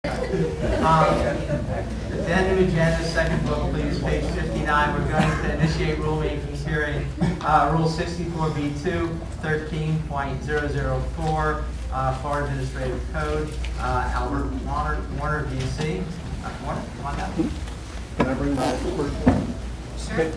Addendum agenda, second book, please, page 59. We're going to initiate rulemaking hearing. Rule 64B2, 13.004, FAR Administrative Code. Albert Warner, DC. Warner, come on down. Can I bring my expert? Sure.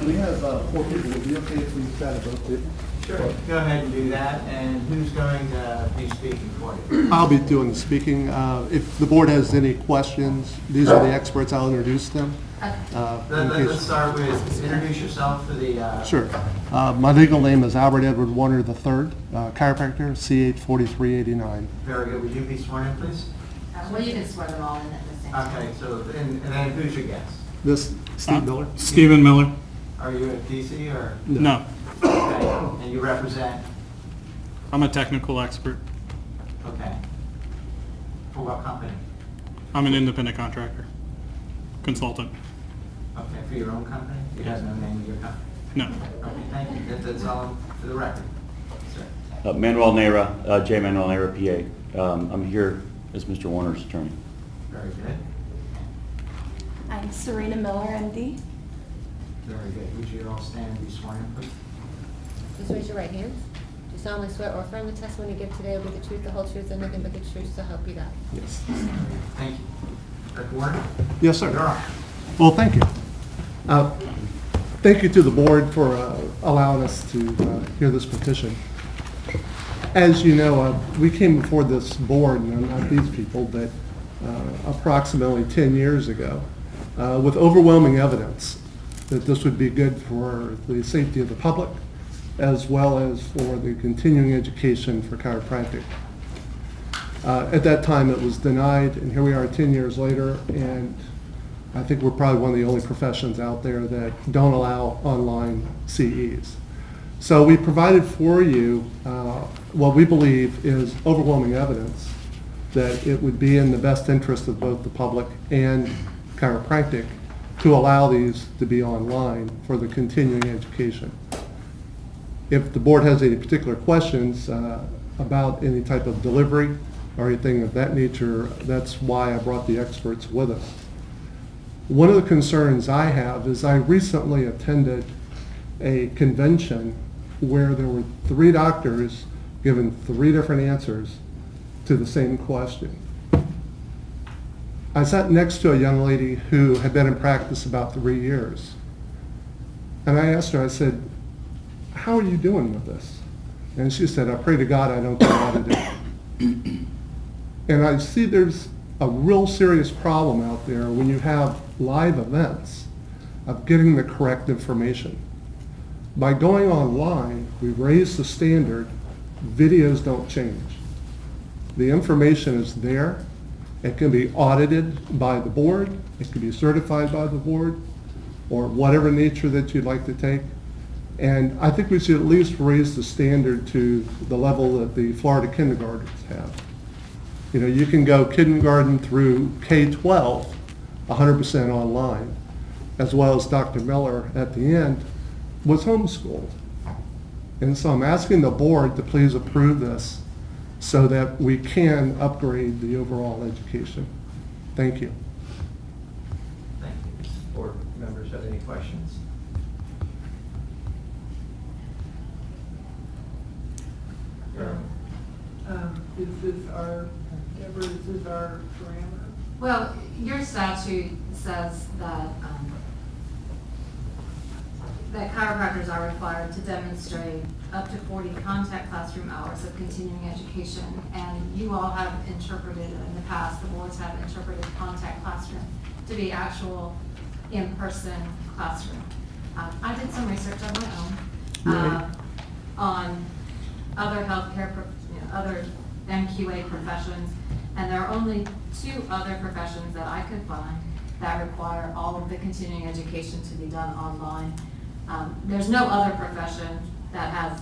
We have 4 people. Would it be okay if we sat a vote? Sure. Go ahead and do that. And who's going to be speaking for you? I'll be doing the speaking. If the board has any questions, these are the experts. I'll introduce them. Let's start with, introduce yourself for the... Sure. My legal name is Albert Edward Warner III, chiropractor, CH 4389. Very good. Would you be sworn in, please? Well, you can swear them all in at the same time. Okay, so, and then who's your guest? This, Steve Miller. Stephen Miller. Are you at DC or? No, Okay, and you represent, I'm a technical expert. okay. For what company? I'm an independent contractor, consultant. Okay, for your own company? You have no name of your company? No. Okay, thank you. That's all for the record. Sir. Manuel Nera, J. Manuel Nera, PA. I'm here as Mr. Warner's attorney. Very good. I'm Serena Miller, MD. Very good. Would you all stand and be sworn in, please? Please raise your right hands. Do you solemnly swear or affirm the testimony you give today will be the truth, the whole truth, and nothing but the truth, so help you God? Yes. Thank you. Dr. Warner? Yes, sir. You're on. Well, thank you. Thank you to the board for allowing us to hear this petition. As you know, we came before this board, and not these people, but approximately 10 years ago, with overwhelming evidence that this would be good for the safety of the public, as well as for the continuing education for chiropractic. At that time, it was denied, and here we are 10 years later, and I think we're probably one of the only professions out there that don't allow online CEs. So we provided for you what we believe is overwhelming evidence that it would be in the best interest of both the public and chiropractic to allow these to be online for the continuing education. If the board has any particular questions about any type of delivery or anything of that nature, that's why I brought the experts with us. One of the concerns I have is I recently attended a convention where there were 3 doctors given 3 different answers to the same question. I sat next to a young lady who had been in practice about 3 years. And I asked her, I said, how are you doing with this? And she said, I pray to God I don't get audited. And I see there's a real serious problem out there when you have live events of getting the correct information. By going online, we raise the standard, videos don't change. The information is there. It can be audited by the board, it can be certified by the board, or whatever nature that you'd like to take. And I think we should at least raise the standard to the level that the Florida kindergartens have. You know, you can go kindergarten through K-12, 100% online, as well as Dr. Miller at the end was homeschooled. And so I'm asking the board to please approve this so that we can upgrade the overall education. Thank you. Thank you. Board members have any questions? Is this our parameter? Well, your statute says that that chiropractors are required to demonstrate up to 40 contact classroom hours of continuing education, and you all have interpreted in the past, the boards have interpreted contact classroom to be actual in-person classroom. I did some research on my own on other healthcare, other MQA professions, and there are only 2 other professions that I could find that require all of the continuing education to be done online. There's no other profession that has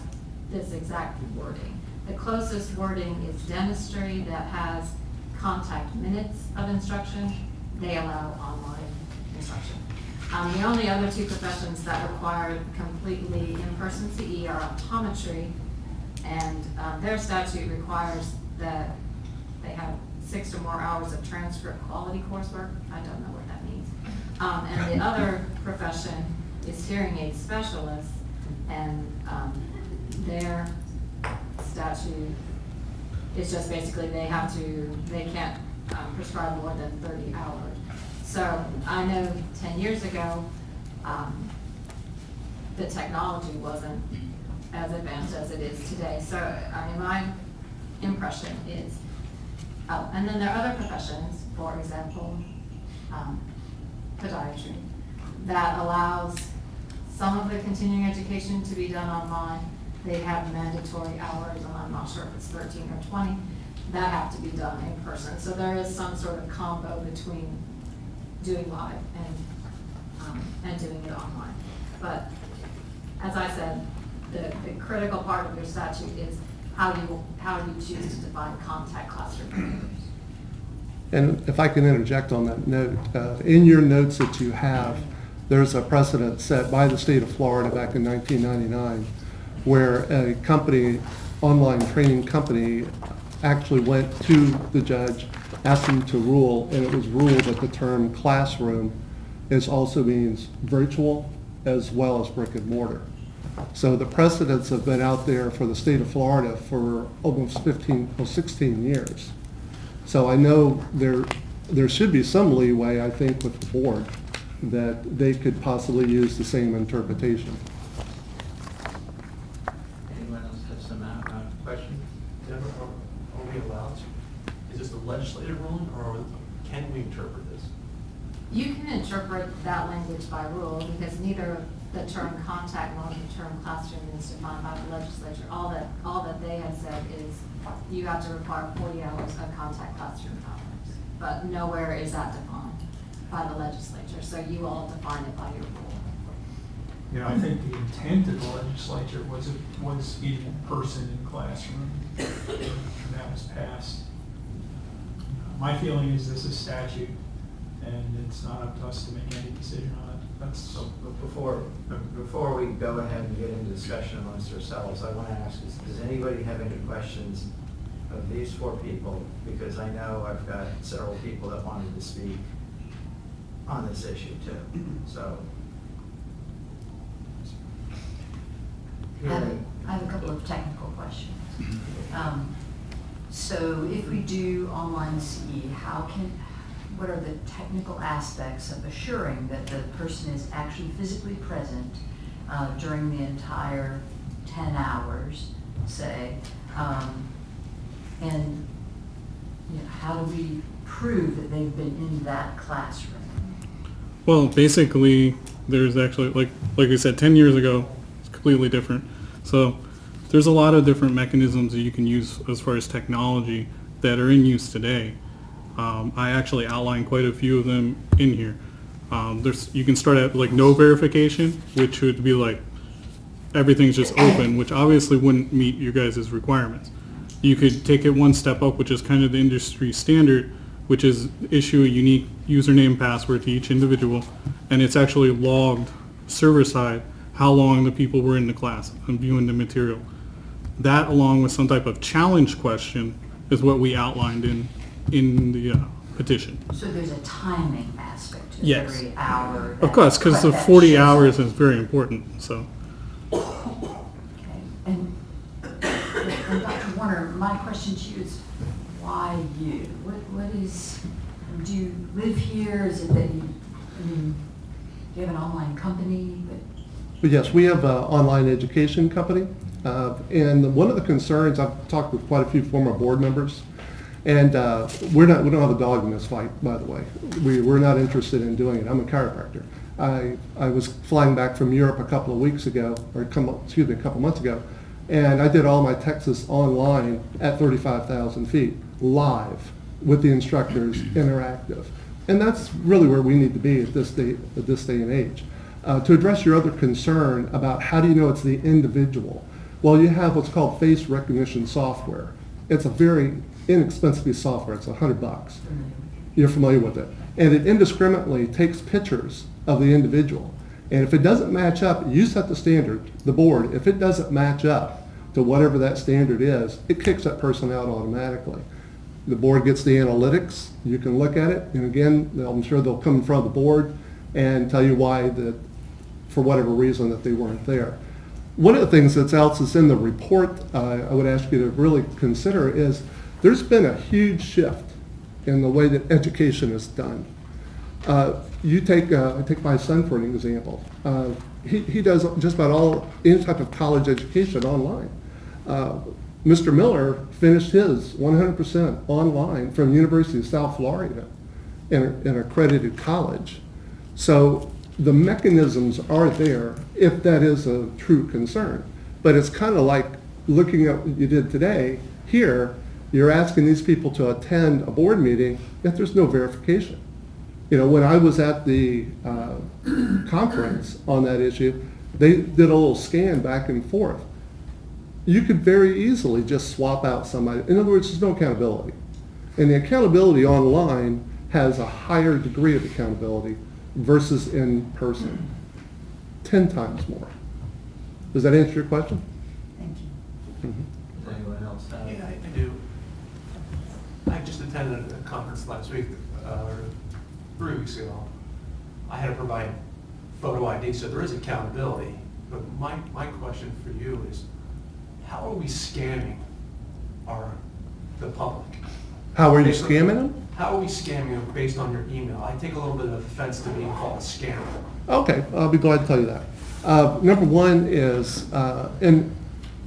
this exact wording. The closest wording is dentistry that has contact minutes of instruction. They allow online instruction. The only other 2 professions that require completely in-person CE are optometry And their statute requires that they have 6 or more hours of transcript quality coursework. I don't know what that means. And the other profession is hearing aid specialists, and their statute is just basically they can't prescribe more than 30 hours. So I know 10 years ago, the technology wasn't as advanced as it is today. So, I mean, my impression is, oh, and then there are other professions, for example, podiatry, that allows some of the continuing education to be done online. They have mandatory hours, and I'm not sure if it's 13 or 20, that have to be done in person. So there is some sort of combo between doing live and doing it online. But as I said, the critical part of your statute is how you choose to define contact classroom behaviors. And if I can interject on that note, in your notes that you have, there's a precedent set by the state of Florida back in 1999 where a company, online training company, actually went to the judge, asked him to rule, and it was ruled that the term classroom also means virtual as well as brick and mortar. So the precedents have been out there for the state of Florida for almost 16 years. So I know there should be some leeway, I think, with the board that they could possibly use the same interpretation. Anyone else have some questions? Deborah, are we allowed to? Is this a legislative ruling, or can we interpret this? You can interpret that language by rule because neither the term contact nor the term classroom is defined by the legislature. All that they have said is you have to require 40 hours of contact classroom hours, but nowhere is that defined by the legislature. So you all define it by your rule. You know, I think the intent of the legislature was in person in classroom, and that was passed. My feeling is this is statute, and it's not up to us to make any decision on it. That's so. But before we go ahead and get into discussion amongst ourselves, I want to ask, does anybody have any questions of these 4 people? Because I know I've got several people that wanted to speak on this issue too. So. I have a couple of technical questions. So if we do online CE, what are the technical aspects of assuring that the person is actually physically present during the entire 10 hours, say, and how do we prove that they've been in that classroom? Well, basically, there's actually, like I said, 10 years ago, it's completely different. So there's a lot of different mechanisms that you can use as far as technology that are in use today. I actually outlined quite a few of them in here. You can start at like no verification, which would be like everything's just open, which obviously wouldn't meet your guys' requirements. You could take it one step up, which is kind of the industry standard, which is issue a unique username password to each individual, and it's actually logged server side how long the people were in the class and viewing the material. That, along with some type of challenge question, is what we outlined in the petition. So there's a timing aspect to Yes. every hour. Of course, because the that 40 shows hours up. is very important, so. Okay. And Dr. Warner, my question to you is, why you? What is, do you live here? Is it that you, do you have an online company? But yes, we have an online education company. And one of the concerns, I've talked with quite a few former board members, and we don't have a dog in this fight, by the way. We're not interested in doing it. I'm a chiropractor. I was flying back from Europe a couple of months ago, and I did all my Texas online at 35,000 feet, live, with the instructors, interactive. And that's really where we need to be at this day and age. To address your other concern about how do you know it's the individual, well, you have what's called face recognition software. It's a very inexpensive piece of software. It's $100. You're familiar with it. And it indiscriminately takes pictures of the individual. And if it doesn't match up, you set the standard, the board, if it doesn't match up to whatever that standard is, it kicks that person out automatically. The board gets the analytics, you can look at it, and again, I'm sure they'll come in front of the board and tell you why that, for whatever reason, that they weren't there. One of the things that's else is in the report, I would ask you to really consider is there's been a huge shift in the way that education is done. You take, I take my son for an example. He does just about any type of college education online. Mr. Miller finished his 100% online from University of South Florida in an accredited college. So the mechanisms are there if that is a true concern. But it's kind of like looking at what you did today. Here, you're asking these people to attend a board meeting if there's no verification. You know, when I was at the conference on that issue, they did a little scan back and forth. You could very easily just swap out somebody. In other words, there's no accountability. And the accountability online has a higher degree of accountability versus in person. 10 times more. Does that answer your question? Thank you. Does anyone else have? Yeah, I do. I just attended a conference last week, or 3 weeks ago. I had to provide photo ID, so there is accountability. But my question for you is, how are we scamming the public? How are you scamming them? How are we scamming them based on your email? I take a little bit of offense to being called a scammer. Okay, I'll be glad to tell you that. Number one is, and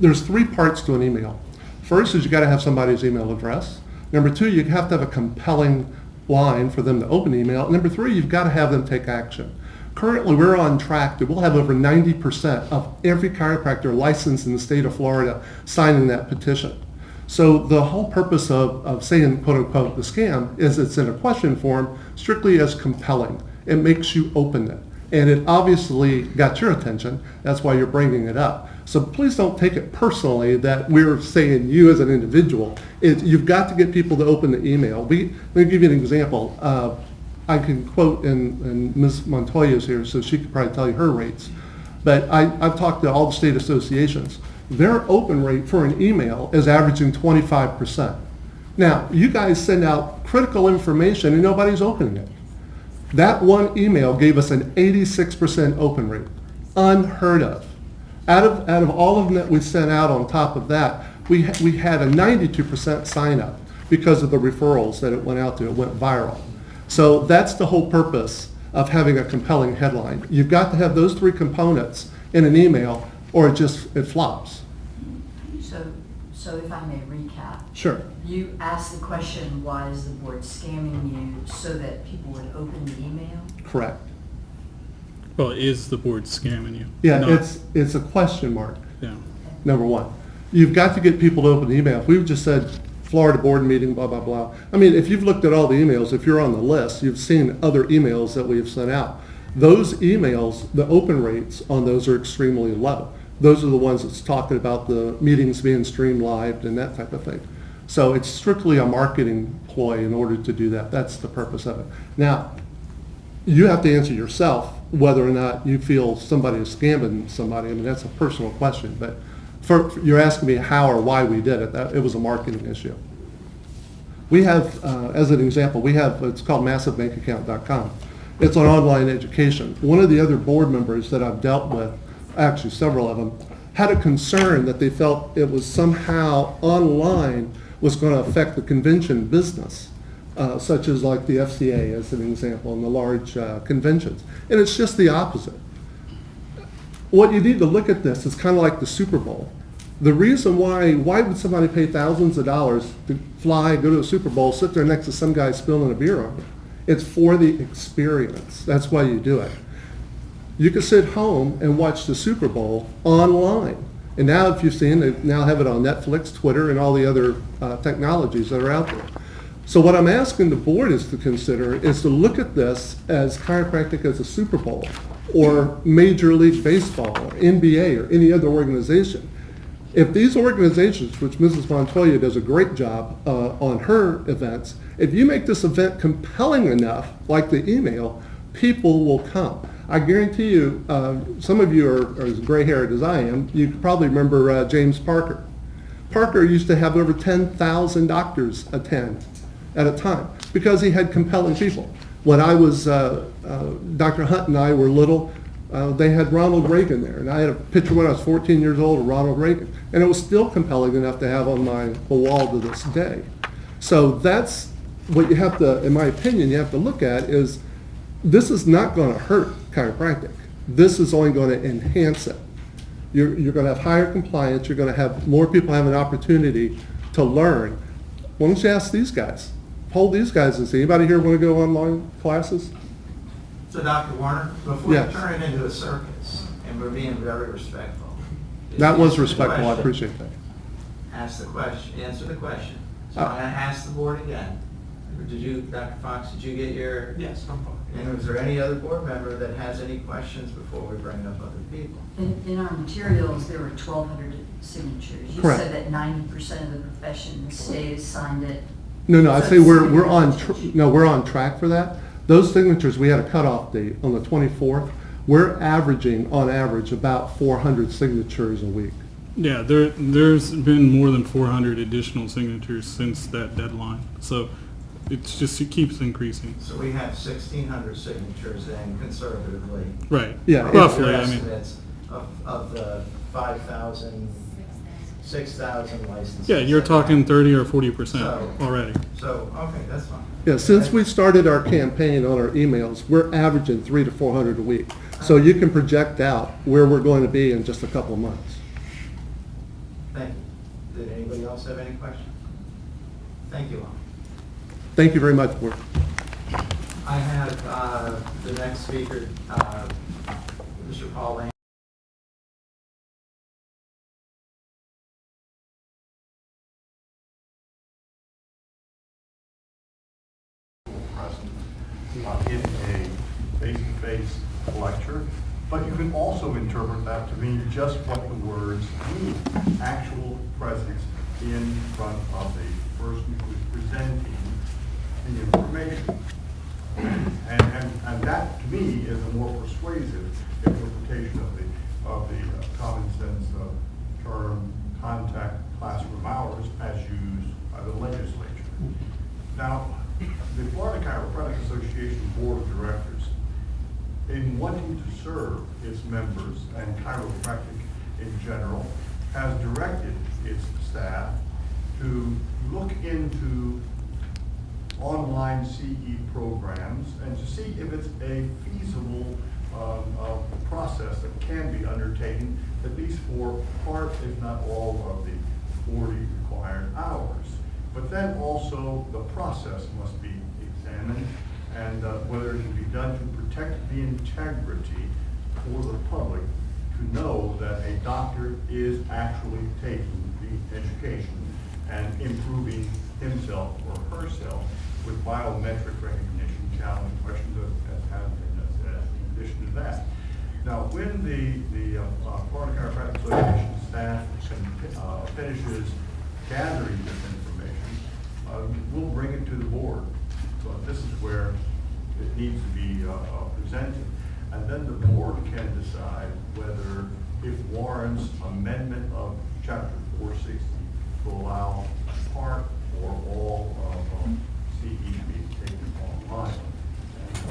there's 3 parts to an email. First is you got to have somebody's email address. Number 2, you have to have a compelling line for them to open the email. Number 3, you've got to have them take action. Currently, we're on track to, we'll have over 90% of every chiropractor licensed in the state of Florida signing that petition. So the whole purpose of saying, quote unquote, the scam is it's in a question form strictly as compelling. It makes you open it. And it obviously got your attention. That's why you're bringing it up. So please don't take it personally that we're saying you as an individual. You've got to get people to open the email. Let me give you an example. I can quote, and Ms. Montoya's here, so she could probably tell you her rates. But I've talked to all the state associations. Their open rate for an email is averaging 25%. Now, you guys send out critical information and nobody's opening it. That one email gave us an 86% open rate. Unheard of. Out of all of them that we sent out on top of that, we had a 92% sign up because of the referrals that it went out to. It went viral. So that's the whole purpose of having a compelling headline. You've got to have those 3 components in an email or it flops. So if I may recap. Sure. You asked the question, why is the board scamming you, so that people would open the email? Correct. Well, is the board scamming you? Yeah, Not- it's a question mark, Yeah. number one. You've got to get people to open the email. If we've just said Florida board meeting, blah, blah, blah. I mean, if you've looked at all the emails, if you're on the list, you've seen other emails that we've sent out. Those emails, the open rates on those are extremely low. Those are the ones that's talking about the meetings being streamed live and that type of thing. So it's strictly a marketing ploy in order to do that. That's the purpose of it. Now, you have to answer yourself whether or not you feel somebody is scamming somebody. I mean, that's a personal question, but you're asking me how or why we did it. It was a marketing issue. We have, as an example, it's called massivebankaccount.com. It's an online education. One of the other board members that I've dealt with, actually several of them, had a concern that they felt it was somehow online was going to affect the convention business, such as like the FCA as an example, and the large conventions. And it's just the opposite. What you need to look at this is kind of like the Super Bowl. The reason why would somebody pay thousands of dollars to fly, go to a Super Bowl, sit there next to some guy spilling a beer on you? It's for the experience. That's why you do it. You can sit home and watch the Super Bowl online. And now, if you've seen, they now have it on Netflix, Twitter, and all the other technologies that are out there. So what I'm asking the board is to consider is to look at this as chiropractic as a Super Bowl, or Major League Baseball, or NBA, or any other organization. If these organizations, which Mrs. Montoya does a great job on her events, if you make this event compelling enough, like the email, people will come. I guarantee you, some of you are as gray-haired as I am. You probably remember James Parker. Parker used to have over 10,000 doctors attend at a time because he had compelling people. When I was, Dr. Hunt and I were little, they had Ronald Reagan there. And I had a picture when I was 14 years old of Ronald Reagan. And it was still compelling enough to have on my wall to this day. So that's what you have to, in my opinion, you have to look at is this is not going to hurt chiropractic. This is only going to enhance it. You're going to have higher compliance. You're going to have more people have an opportunity to learn. Why don't you ask these guys? Poll these guys and see. Anybody here want to go online classes? So Dr. Warner, before you Yes. turn it into a circus, and we're being very respectful. That was answer the respectful. I question. appreciate that. Ask the question, answer the question. So Uh, I'm gonna ask the board again. Did you, Dr. Fox, did you get your? Yes, I'm fine. And was there any other board member that has any questions before we bring up other people? In our materials, there were 1,200 signatures. You Correct. said that 90% of the profession stays signed at. No, I So say it's we're on, signature. we're on track for that. Those signatures, we had a cutoff date on the 24th. We're averaging, on average, about 400 signatures a week. Yeah, there's been more than 400 additional signatures since that deadline. So it keeps increasing. So we have 1,600 signatures then conservatively. Right. Yeah, Roughly, Your I mean. estimates of the 5,000, 6,000 licenses. Yeah, you're talking 30 or 40% So- already. So, okay, that's fine. Yeah, since we started our campaign on our emails, we're averaging 300 to 400 a week. So you can project out where we're going to be in just a couple of months. Thank you. Did anybody else have any questions? Thank you all. Thank you very much, Board. I have the next speaker, Mr. Paul Lane. present in a face-to-face lecture, but you can also interpret that to mean just what the words mean, actual presence in front of the person who's presenting the information. And that, to me, is a more persuasive interpretation of the common sense term contact classroom hours as used by the legislature. Now, the Florida Chiropractic Association Board of Directors, in wanting to serve its members and chiropractic in general, has directed its staff to look into online CE programs and to see if it's a feasible process that can be undertaken, at least for part, if not all, of the 40 required hours. But then also the process must be examined and whether it can be done to protect the integrity for the public to know that a doctor is actually taking the education and improving himself or herself with biometric recognition, challenge questions that have been in addition to that. Now, when the Florida Chiropractic Association staff finishes gathering this information, we'll bring it to the board. So this is where it needs to be presented. And then the board can decide whether it warrants amendment of Chapter 460 to allow part or all of CE to be taken online.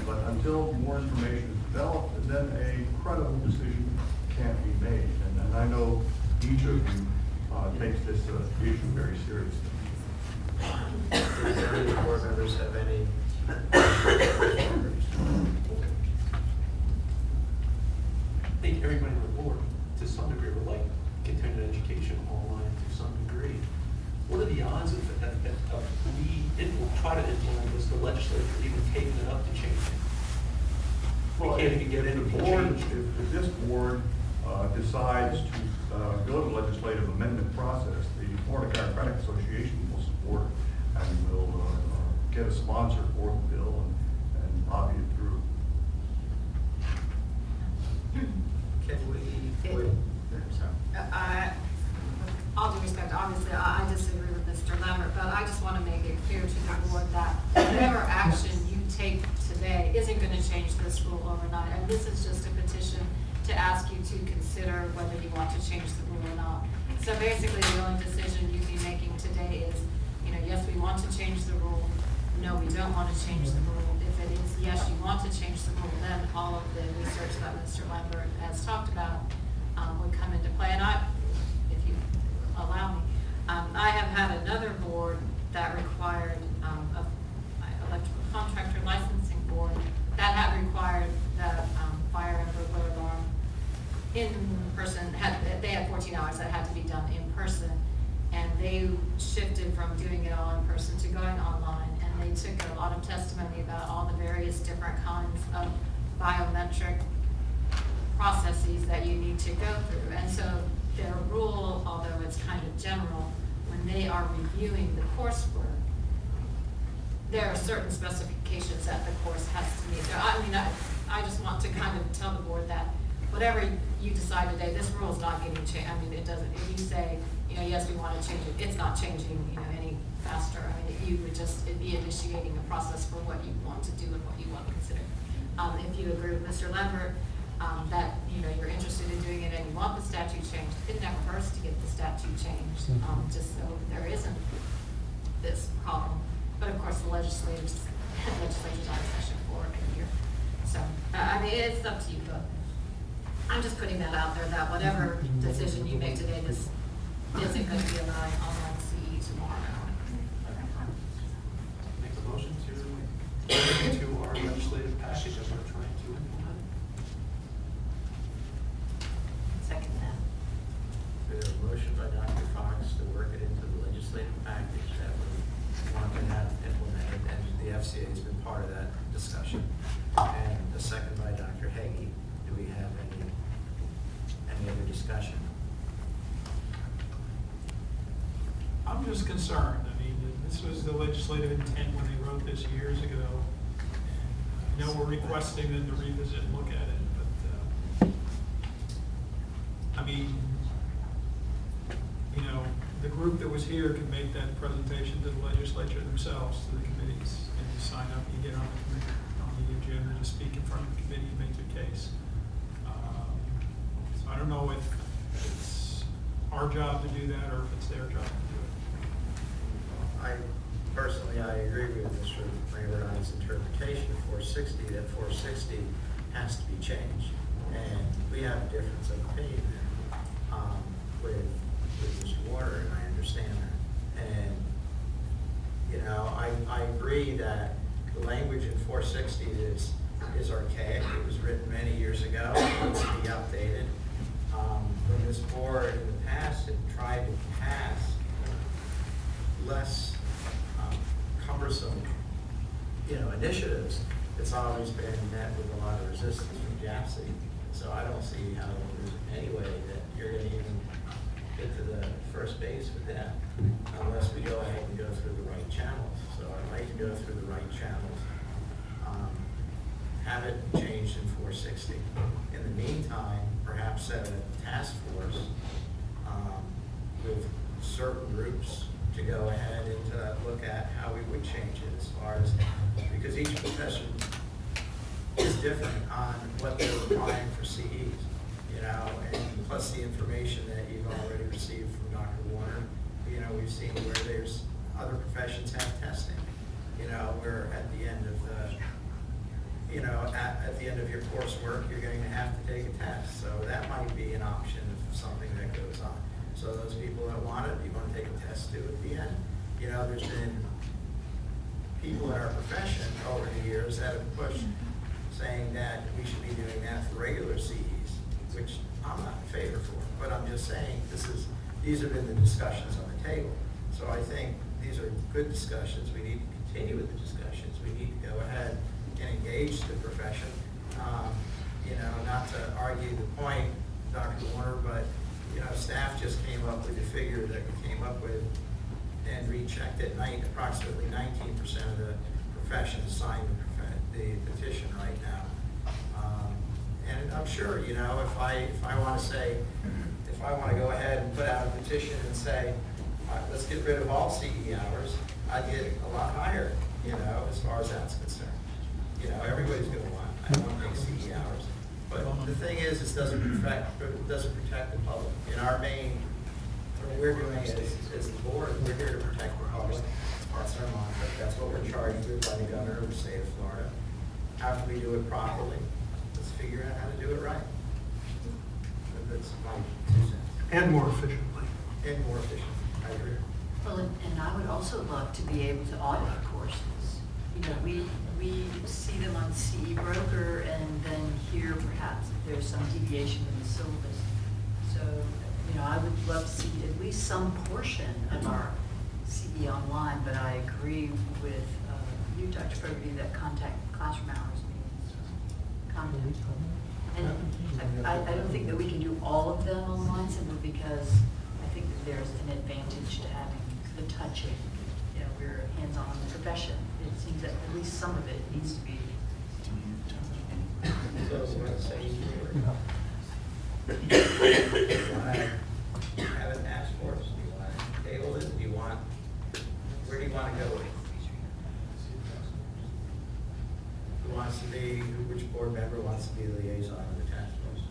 But until more information is developed, then a credible decision can't be made. And I know each of you takes this issue very seriously. Does any of the board members have any? I think everybody on the board, to some degree, would like continuing education online to some degree. What are the odds of we try to implement this, the legislature even taking it up to change it? We can't even get If into the board, change. if this board decides to go to the legislative amendment process, the Florida Chiropractic Association will support it and will get a sponsor for the bill and lobby it through. Can we, sorry. All due respect, obviously, I disagree with Mr. Lambert, but I just want to make it clear to the board that whatever action you take today isn't going to change this this rule overnight. And this is just a petition to ask you to consider whether you want to change the rule or not. So basically, the only decision you'd be making today is, you know, yes, we want to change the rule. No, we don't want to change the rule. If it is, yes, you want to change the rule, then all of the research that Mr. Lambert has talked about would come into play. And if you allow me, I have had another board that required a electrical contractor licensing board that had required the fire and burglar alarm in person. They had 14 hours that had to be done in person, and they shifted from doing it all in person to going online. And they took a lot of testimony about all the various different kinds of biometric processes that you need to go through. And so their rule, although it's kind of general, when they are reviewing the coursework, there are certain specifications that the course has to meet. I mean, I just want to kind of tell the board that whatever you decide today, this rule is not getting changed. I mean, it doesn't, if you say, you know, yes, we want to change it, it's not changing, you know, any faster. I mean, you would just be initiating a process for what you want to do and what you want to consider. If you agree with Mr. Lambert, that, you know, you're interested in doing it and you want the statute changed, it never hurts to get the statute changed, just so there isn't this problem. But of course, the legislators are in session for a year. So, I mean, it's up to you, but I'm just putting that out there, that whatever decision you make today, this isn't going to be allowed online CE tomorrow. Make a motion to add to our legislative package that we're trying to implement. Second that. We have a motion by Dr. Fox to work it into the legislative package that we want to have implemented, and the FCA has been part of that discussion. And a second by Dr. Hagee. Do we have any other discussion? I'm just concerned. I mean, this was the legislative intent when they wrote this years ago. And I know we're requesting them to revisit and look at it, but, I mean, you know, the group that was here can make that presentation to the legislature themselves, to the committees, and you sign up, and you get on the committee, on the agenda to speak in front of the committee and make your case. So I don't know if it's our job to do that or if it's their job to do it. I agree with Mr. Lambert's interpretation of 460, that 460 has to be changed. And we have a difference of opinion there with Mr. Warner, and I understand that. And, you know, I agree that the language in 460 is archaic. It was written many years ago. It needs to be updated. When this board in the past had tried to pass less cumbersome, you know, initiatives, it's always been met with a lot of resistance from JAPSI. So I don't see how there's any way that you're going to even get to the first base with that unless we go ahead and go through the right channels. So I'd like to go through the right channels, have it changed in 460. In the meantime, perhaps set a task force with certain groups to go ahead and look at how we would change it as far as, because each profession is different on what they're applying for CEs, you know, and plus the information that you've already received from Dr. Warner. You know, we've seen where there's other professions have testing, you know, where at the end of the, you know, at the end of your coursework, you're going to have to take a test. So that might be an option of something that goes on. So those people that want it, you want to take a test too at the end. You know, there's been people in our profession over the years that have pushed saying that we should be doing that for regular CEs, which I'm not in favor for. But I'm just saying these have been the discussions on the table. So I think these are good discussions. We need to continue with the discussions. We need to go ahead and engage the profession. You know, not to argue the point, Dr. Warner, but you know, staff just came up with a figure that we came up with and rechecked at night. Approximately 19% of the professions signed the petition right now. And I'm sure, you know, if I want to go ahead and put out a petition and say, let's get rid of all CE hours, I'd get a lot higher, you know, as far as that's concerned. You know, everybody's going to want. I don't think CE hours. But the thing is, it doesn't protect the public. In our main, what we're doing as the board, we're here to protect the public. That's our mantra. That's what we're charged with by the governor of the state of Florida. How can we do it properly? Let's figure out how to do it right. That's my 2 cents. And more efficiently. And more efficient. I agree. Well, and I would also love to be able to audit courses. You know, we see them on CE Broker and then hear perhaps if there's some deviation in the syllabus. So, you know, I would love to see at least some portion of our CE online, but I agree with you, Dr. Fogarty, that contact classroom hours means content. And I don't think that we can do all of them online simply because I think that there's an advantage to having the touching. You know, we're hands-on in the profession. It seems that at least some of it needs to be. So let's say you want to have a task force, do you want to table it, where do you want to go with it? Who wants to be, which board member wants to be the liaison of the task force?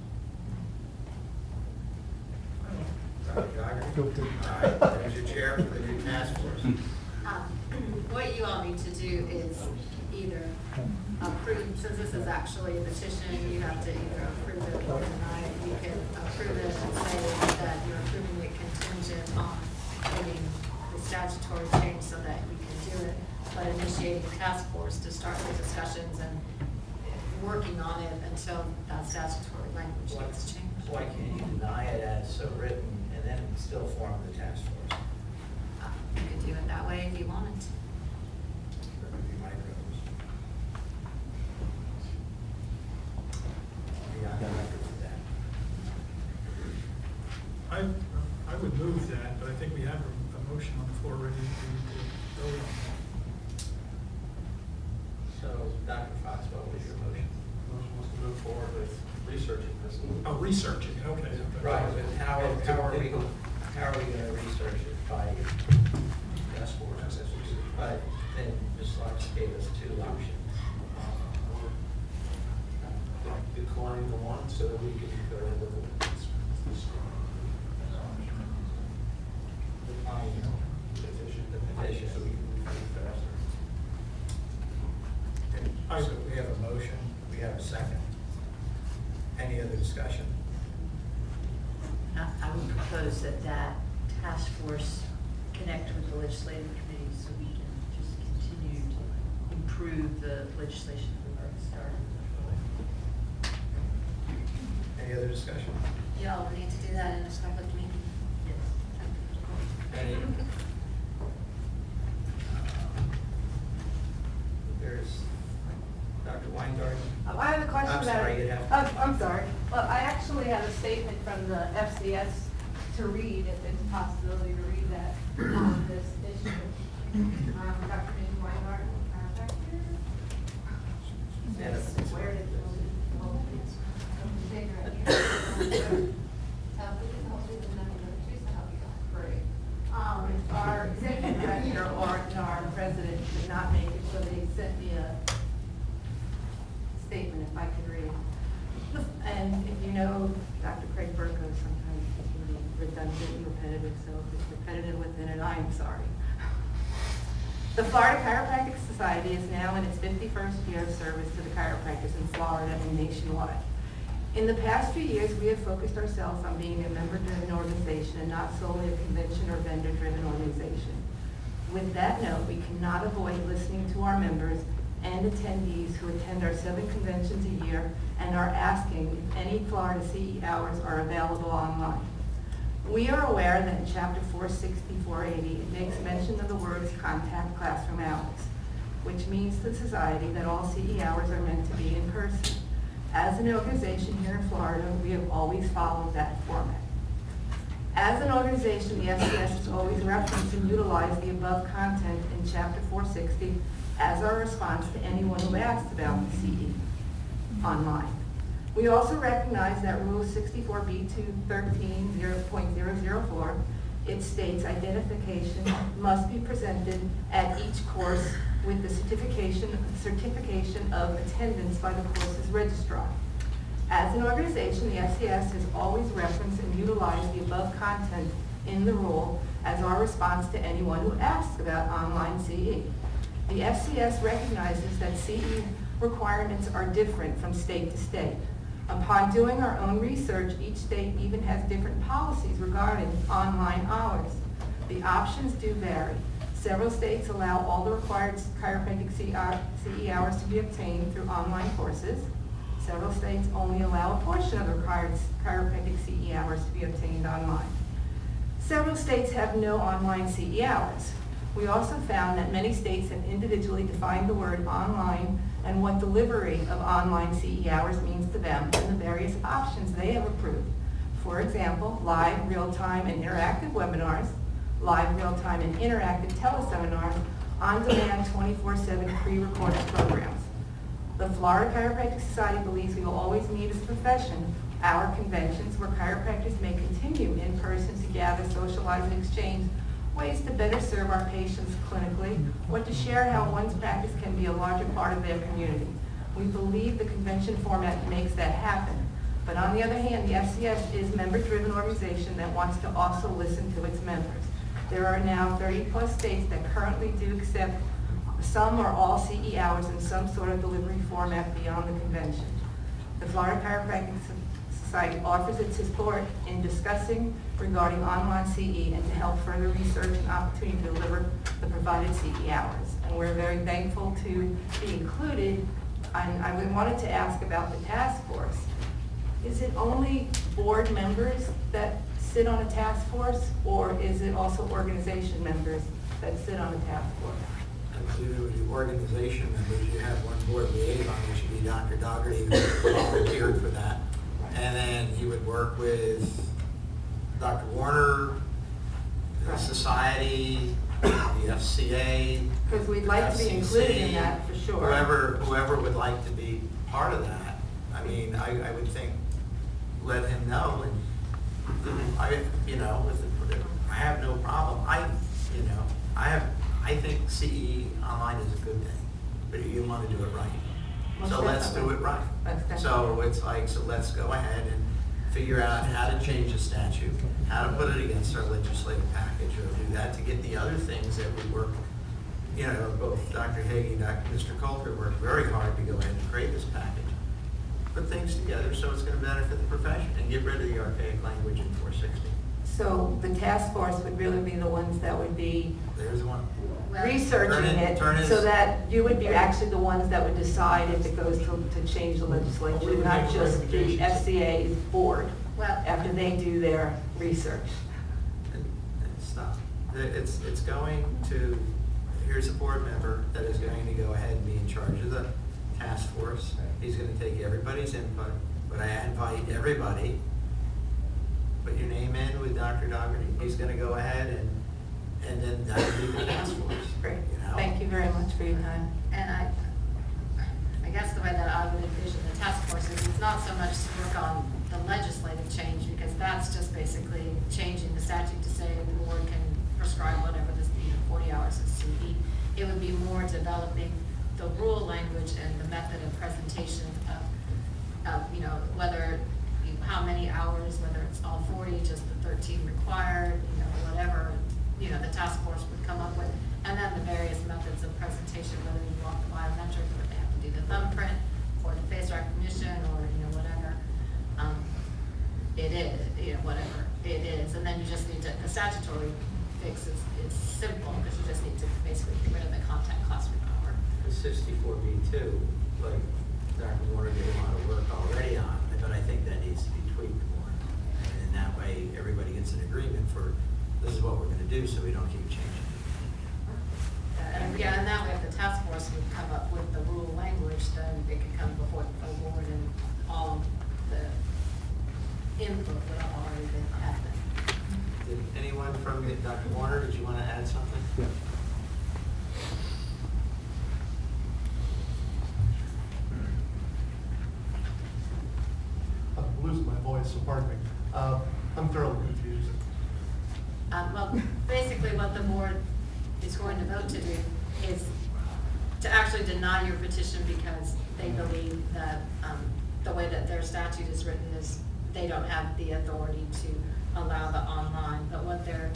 Dr. Jogger? All right, there's your chair for the new task force. What you all need to do is either approve, since this is actually a petition, you have to either approve it or deny it. You can approve it and say that you're approving it contingent on getting the statutory change so that we can do it, but initiating a task force to start the discussions and working on it until that statutory language gets changed. Why can't you deny it as so written and then still form the task force? You could do it that way if you wanted to. That would be my preference. Yeah, I'm good for that. I would move that, but I think we have a motion on the floor ready to vote on that. So, Dr. Fox, what was your motion? Motion was to move forward with researching this. Oh, researching, okay. Right, but how are we gonna research it by, Task force, that's what you said. but then Ms. Lux gave us 2 options. Decline the one so that we can go with the petition, so we can move faster. So we have a motion, we have a second. Any other discussion? I would propose that task force connect with the legislative committee so we can just continue to improve the legislation we've already started. Any other discussion? Y'all need to do that in a public meeting. Any? There's Dr. Weingarten. I have a question I'm about. sorry, you have. I'm sorry. Well, I actually have a statement from the FCS to read, if there's a possibility to read that on this issue. Dr. Weingarten, chiropractor. Yes. Where did our executive director or our president did not make it, so they sent me a statement if I could read. And if you know Dr. Craig Burko, sometimes it's really redundant and repetitive, so if it's repetitive within it, I'm sorry. The Florida Chiropractic Society is now in its 51st year of service to the chiropractors in Florida and nationwide. In the past few years, we have focused ourselves on being a member-driven organization and not solely a convention or vendor-driven organization. With that note, we cannot avoid listening to our members and attendees who attend our 7 conventions a year and are asking if any Florida CE hours are available online. We are aware that in Chapter 460-480, it makes mention of the words contact classroom hours, which means to society that all CE hours are meant to be in person. As an organization here in Florida, we have always followed that format. As an organization, the FCS has always referenced and utilized the above content in Chapter 460 as our response to anyone who asks about the CE online. We also recognize that Rule 64B213 0.004, it states identification must be presented at each course with the certification of attendance by the course's registrar. As an organization, the FCS has always referenced and utilized the above content in the rule as our response to anyone who asks about online CE. The FCS recognizes that CE requirements are different from state to state. Upon doing our own research, each state even has different policies regarding online hours. The options do vary. Several states allow all the required chiropractic CE hours to be obtained through online courses. Several states only allow a portion of the required chiropractic CE hours to be obtained online. Several states have no online CE hours. We also found that many states have individually defined the word online and what delivery of online CE hours means to them and the various options they have approved. For example, live, real-time, and interactive webinars, live, real-time, and interactive teleseminars, on-demand 24/7 pre-recorded programs. The Florida Chiropractic Society believes we will always need as a profession our conventions where chiropractors may continue in person to gather, socialize, and exchange ways to better serve our patients clinically, or to share how one's practice can be a larger part of their community. We believe the convention format makes that happen. But on the other hand, the FCS is a member-driven organization that wants to also listen to its members. There are now 30-plus states that currently do accept some or all CE hours in some sort of delivery format beyond the convention. The Florida Chiropractic Society offers its support in discussing regarding online CE and to help further research and opportunity to deliver the provided CE hours. And we're very thankful to be included. I wanted to ask about the task force. Is it only board members that sit on a task force, or is it also organization members that sit on a task force? With the organization members, you have one board liaison, which would be Dr. Dougherty, who volunteered for that. And then he would work with Dr. Warner, the society, the FCA. Because we'd like to be included in that, for sure. Whoever would like to be part of that. I mean, I would think, let him know, and I have no problem. I think CE online is a good thing, but you want to do it right. Most So let's do definitely. it right. Most So definitely. it's like, so let's go ahead and figure out how to change the statute, how to put it against our legislative package, or do that to get the other things that we work, both Dr. Hagee and Mr. Coulter worked very hard to go ahead and create this package. Put things together so it's going to benefit the profession and get rid of the archaic language in 460. So the task force would really be the ones that would be There's one. researching it, so that you would be actually the ones that would decide if it goes to change the We legislature, would not make just the recommendations. FCA's board, Well, after they do their research. And stop. It's going to, here's a board member that is going to go ahead and be in charge of the task force. He's going to take everybody's input, but I invite everybody, put your name in with Dr. Dougherty. He's going to go ahead and then that would be the task force. Great. You know? Thank you very much for your time. and I guess the way that I would envision the task force is it's not so much to work on the legislative change, because that's just basically changing the statute to say the board can prescribe whatever this, 40 hours of CE. It would be more developing the rule language and the method of presentation of whether, how many hours, whether it's all 40, just the 13 required, whatever, the task force would come up with. And then the various methods of presentation, whether you want the biometric, or they have to do the thumbprint, or the face recognition, or, whatever. It is, whatever it is. And then you just need to, the statutory fix is simple, because you just need to basically get rid of the contact classroom hour. The 64B2, like Dr. Warner did a lot of work already on, but I think that needs to be tweaked more. And in that way, everybody gets an agreement for, this is what we're going to do, so we don't keep changing. And that way, if the task force would come up with the rule language, then it could come before the full board, and all of the input would have already been happening. Did anyone from Dr. Warner, did you want to add something? Yeah. I'm losing my voice, so pardon me. I'm thoroughly confused. Well, basically what the board is going to vote to do is to actually deny your petition because they believe that the way that their statute is written is they don't have the authority to allow the online. But what they're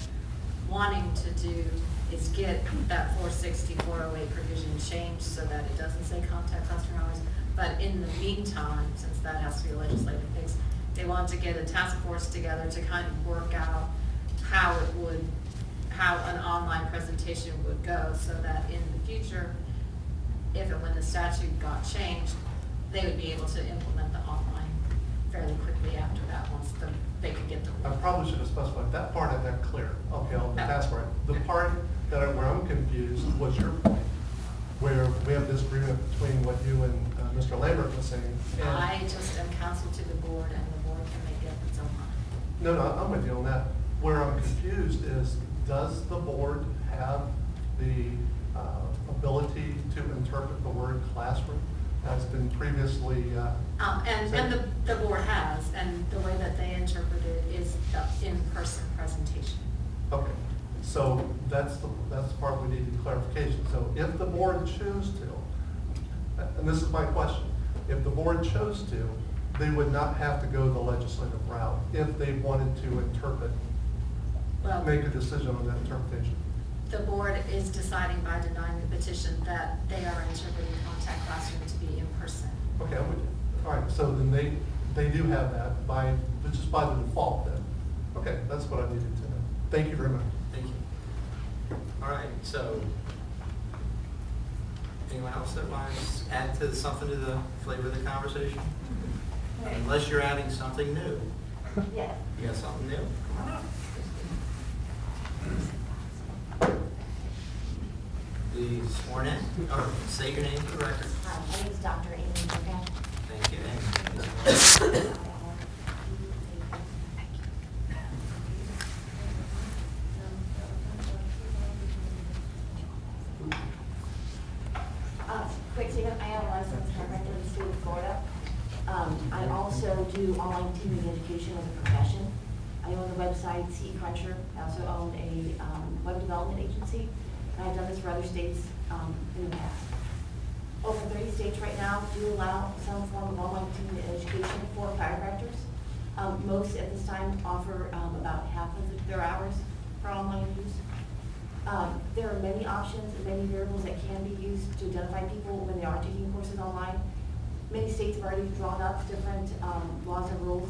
wanting to do is get that 460, 408 provision changed so that it doesn't say contact classroom hours. But in the meantime, since that has to be a legislative fix, they want to get a task force together to kind of work out how an online presentation would go, so that in the future, if and when the statute got changed, they would be able to implement the online fairly quickly after that, once they could get the. I probably should have specified, that part I got clear, okay, on the task part. The part where I'm confused was your point, where we have this agreement between what you and Mr. Lambert was saying. And I just am counsel to the board, and the board can make up its own mind. No, I'm with you on that. Where I'm confused is, does the board have the ability to interpret the word classroom as been previously? And the board has, and the way that they interpret it is the in-person presentation. Okay, so that's the part we need clarification. So if the board chose to, and this is my question, if the board chose to, they would not have to go the legislative route if they wanted to interpret, Well, make a decision on that interpretation. the board is deciding by denying the petition that they are interpreting contact classroom to be in person. Okay, I'm with you. All right, so then they do have that just by the default then. Okay, that's what I needed to know. Thank you very much. Thank you. All right, so anyone else that wants to add something to the flavor of the conversation? Unless you're adding something new. Yes. You got something new? Come on up. Be sworn in, or say your name for the record. Hi, my name is Dr. Amy Morgan. Thank you. And Quick statement, I am a licensed chiropractor in the state of Florida. I also do online continuing education as a profession. I own the website CECruncher. I also own a web development agency. And I've done this for other states in the past. Over 30 states right now do allow some form of online continuing education for chiropractors. Most at this time offer about half of their hours for online use. There are many options and many variables that can be used to identify people when they are taking courses online. Many states have already drawn up different laws and rules,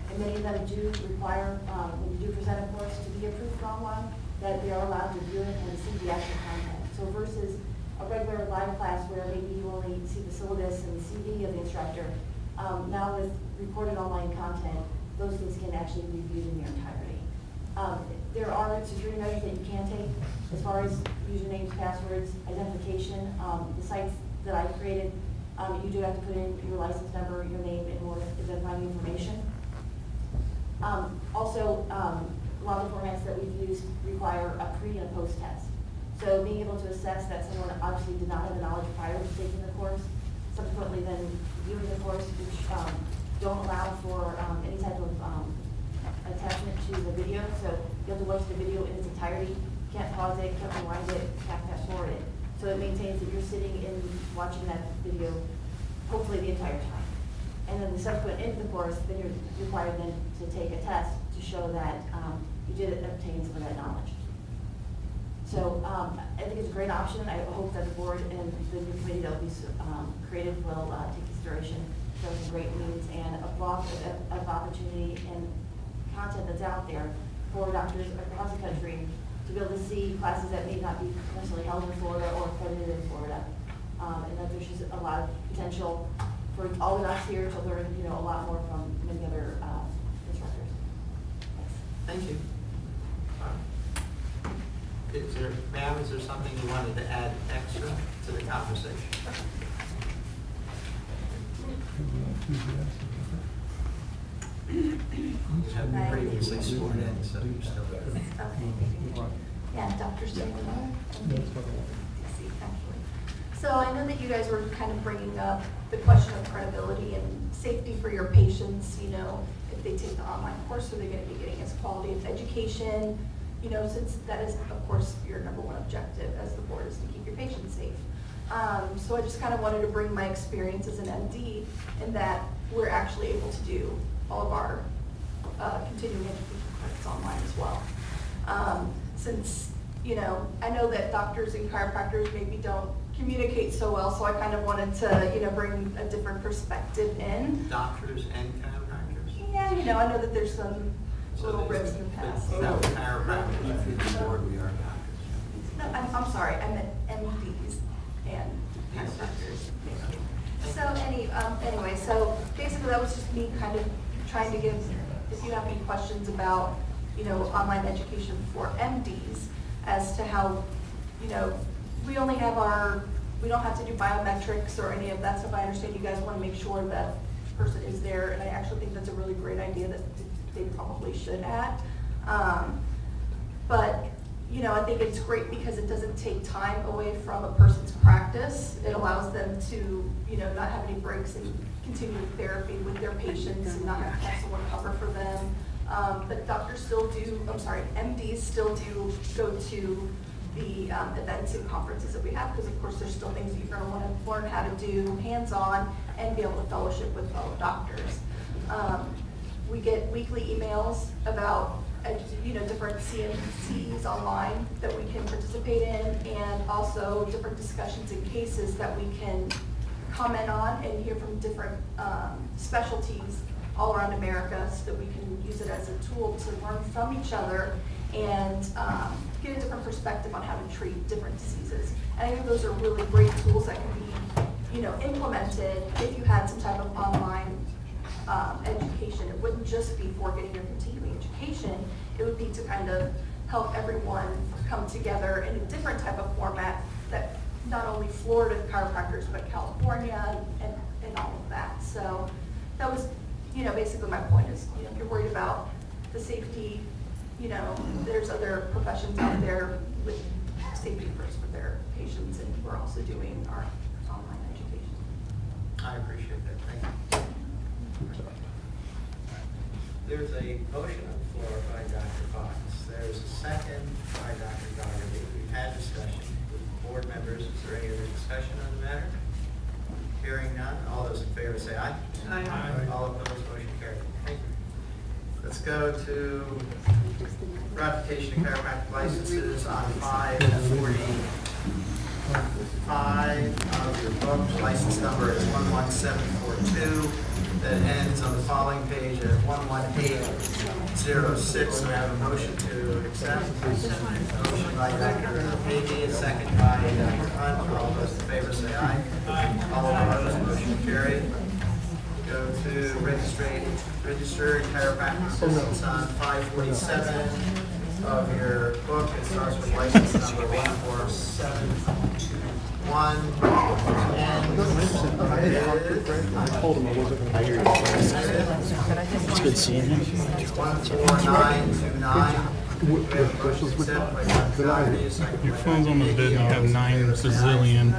and many of them do require, when you do present a course, to be approved for online, that they are allowed to view it and see the actual content. So versus a regular live class where maybe you only see the syllabus and the CV of the instructor, now with recorded online content, those things can actually be viewed in their entirety. There are security measures that you can take as far as usernames, passwords, identification. The sites that I've created, you do have to put in your license number, your name, and more identifying information. Also, a lot of the formats that we've used require a pre and a post test. So being able to assess that someone obviously did not have the knowledge prior to taking the course, subsequently then viewing the course, which don't allow for any type of attachment to the video. So you have to watch the video in its entirety. Can't pause it, can't rewind it, can't fast forward it. So it maintains that you're sitting and watching that video hopefully the entire time. And then the subsequent into the course, then you're required then to take a test to show that you did obtain some of that knowledge. So I think it's a great option. I hope that the board and the new committee that will be created will take consideration. Show some great means and a block of opportunity and content that's out there for doctors across the country to be able to see classes that may not be necessarily held in Florida or accredited in Florida. And that there's just a lot of potential for all of us here to learn, a lot more from many other instructors. Thanks. thank you. Ma'am, is there something you wanted to add extra to the conversation? You have been previously sworn in, so you're still there. Yeah, Dr. Stamina. So I know that you guys were kind of bringing up the question of credibility and safety for your patients, if they take the online course, are they going to be getting as quality of education? Since that is, of course, your number one objective as the board is to keep your patients safe. So I just kind of wanted to bring my experience as an MD in that we're actually able to do all of our continuing education credits online as well. Since, you know, I know that doctors and chiropractors maybe don't communicate so well, so I kind of wanted to, you know, bring a different perspective in. Doctors and chiropractors? Yeah, you know, I know that there's some little ribs in the past. No, chiropractors, the board, we are doctors. No, I'm sorry, I meant MDs and chiropractors. So anyway, so basically that was just me kind of trying to give, if you have any questions about, you know, online education for MDs as to how, you know, we only have we don't have to do biometrics or any of that stuff. I understand you guys want to make sure that the person is there, and I actually think that's a really great idea that they probably should add. But, you know, I think it's great because it doesn't take time away from a person's practice. It allows them to, you know, not have any breaks and continue therapy with their patients and not have to have someone cover for them. But doctors still do, MDs still do go to the events and conferences that we have, because of course there's still things that you're going to want to learn how to do hands-on and be able to fellowship with fellow doctors. We get weekly emails about, you know, different CMCs online that we can participate in, and also different discussions and cases that we can comment on and hear from different specialties all around America, so that we can use it as a tool to learn from each other and get a different perspective on how to treat different diseases. And I think those are really great tools that can be, you know, implemented if you had some type of online education. It wouldn't just be for getting your continuing education. It would be to kind of help everyone come together in a different type of format that not only Florida chiropractors, but California and all of that. So that was, you know, basically my point is, you know, if you're worried about the safety, you know, there's other professions out there with safety first for their patients, and we're also doing our online education. I appreciate that, thank you. There's a motion on the floor by Dr. Fox. There's a second by Dr. Dougherty. We've had discussion with board members. Is there any other discussion on the matter? Hearing none, all those in favor say aye. Aye. All opposed, motion carried. Thank you. Let's go to ratification of chiropractic licenses on 5/45 of your book. License number is 11742. That ends on the following page at 11806. And I have a motion to accept. Motion by Dr. Havey, a second by Dr. Hunt. All those in favor say aye. All opposed, motion carried. Go to registered chiropractic assistants on 547 of your book. It starts with license number 14721. I told him I wasn't going to hear you. It's good seeing him. 14929. Your phone's almost dead and you have 9 bazillion